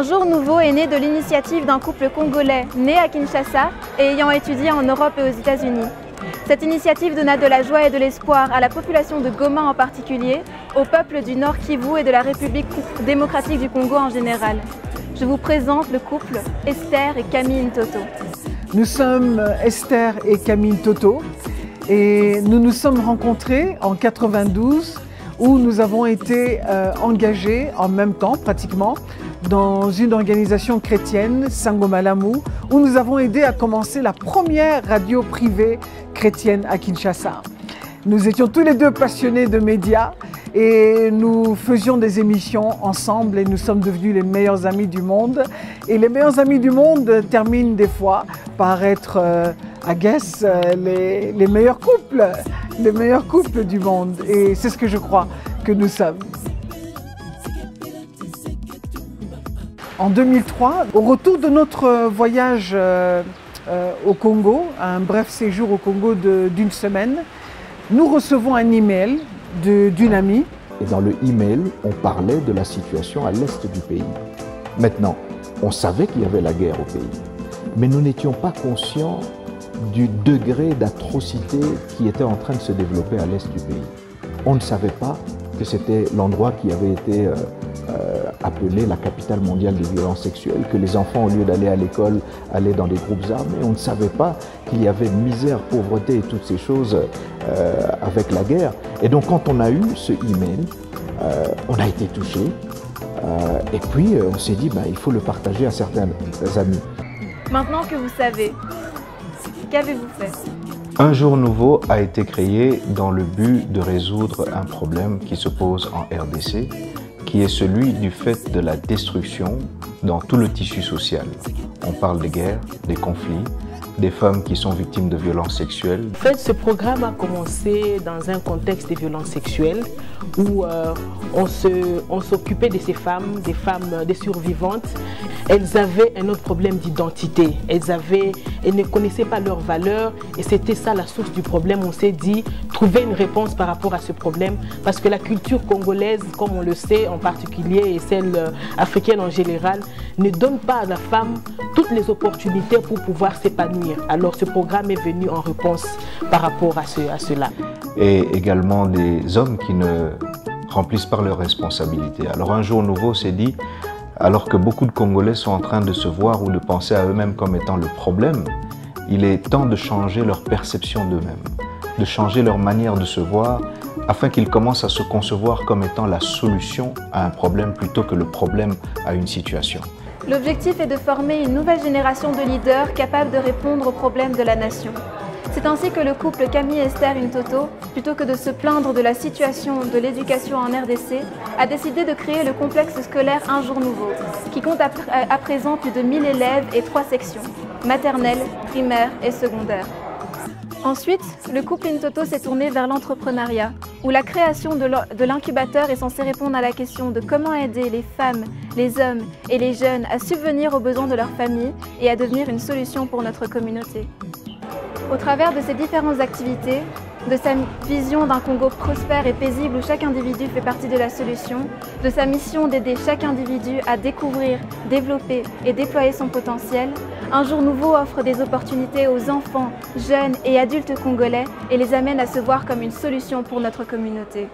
Un jour nouveau est né de l'initiative d'un couple congolais né à Kinshasa et ayant étudié en Europe et aux États-Unis. Cette initiative donna de la joie et de l'espoir à la population de Goma en particulier, au peuple du Nord Kivu et de la République démocratique du Congo en général. Je vous présente le couple Esther et Camille Ntoto. Nous sommes Esther et Camille Ntoto et nous nous sommes rencontrés en 92 où nous avons été engagés en même temps pratiquement dans une organisation chrétienne, Sangomalamu, où nous avons aidé à commencer la première radio privée chrétienne à Kinshasa. Nous étions tous les deux passionnés de médias et nous faisions des émissions ensemble et nous sommes devenus les meilleurs amis du monde. Et les meilleurs amis du monde terminent des fois par être, I guess, les meilleurs couples du monde. Et c'est ce que je crois que nous sommes. En 2003, au retour de notre voyage au Congo, un bref séjour au Congo d'une semaine, nous recevons un email d'une amie. Et dans le email, on parlait de la situation à l'est du pays. Maintenant, on savait qu'il y avait la guerre au pays, mais nous n'étions pas conscients du degré d'atrocité qui était en train de se développer à l'est du pays. On ne savait pas que c'était l'endroit qui avait été appelé la capitale mondiale des violences sexuelles, que les enfants, au lieu d'aller à l'école, allaient dans des groupes armés. On ne savait pas qu'il y avait misère, pauvreté et toutes ces choses avec la guerre. Et donc quand on a eu ce email, on a été touchés. Et puis on s'est dit, il faut le partager à certains amis. Maintenant que vous savez, qu'avez-vous fait? Un jour nouveau a été créé dans le but de résoudre un problème qui se pose en RDC, qui est celui du fait de la destruction dans tout le tissu social. On parle des guerres, des conflits, des femmes qui sont victimes de violences sexuelles. En fait, ce programme a commencé dans un contexte de violences sexuelles où on s'occupait de ces femmes, des survivantes. Elles avaient un autre problème d'identité. Elles ne connaissaient pas leurs valeurs et c'était ça la source du problème. On s'est dit trouver une réponse par rapport à ce problème parce que la culture congolaise, comme on le sait en particulier et celle africaine en général, ne donne pas à la femme toutes les opportunités pour pouvoir s'épanouir. Alors ce programme est venu en réponse par rapport à cela. Et également des hommes qui ne remplissent pas leurs responsabilités. Alors un jour nouveau s'est dit, alors que beaucoup de Congolais sont en train de se voir ou de penser à eux-mêmes comme étant le problème, il est temps de changer leur perception d'eux-mêmes, de changer leur manière de se voir afin qu'ils commencent à se concevoir comme étant la solution à un problème plutôt que le problème à une situation. L'objectif est de former une nouvelle génération de leaders capables de répondre aux problèmes de la nation. C'est ainsi que le couple Camille et Esther Ntoto, plutôt que de se plaindre de la situation de l'éducation en RDC, a décidé de créer le complexe scolaire Un Jour Nouveau, qui compte à présent plus de 1000 élèves et 3 sections, maternelle, primaire et secondaire. Ensuite, le couple Ntoto s'est tourné vers l'entrepreneuriat, où la création de l'incubateur est censée répondre à la question de comment aider les femmes, les hommes et les jeunes à subvenir aux besoins de leur famille et à devenir une solution pour notre communauté. Au travers de ces différentes activités, de sa vision d'un Congo prospère et paisible où chaque individu fait partie de la solution, de sa mission d'aider chaque individu à découvrir, développer et déployer son potentiel, Un Jour Nouveau offre des opportunités aux enfants, jeunes et adultes congolais et les amène à se voir comme une solution pour notre communauté.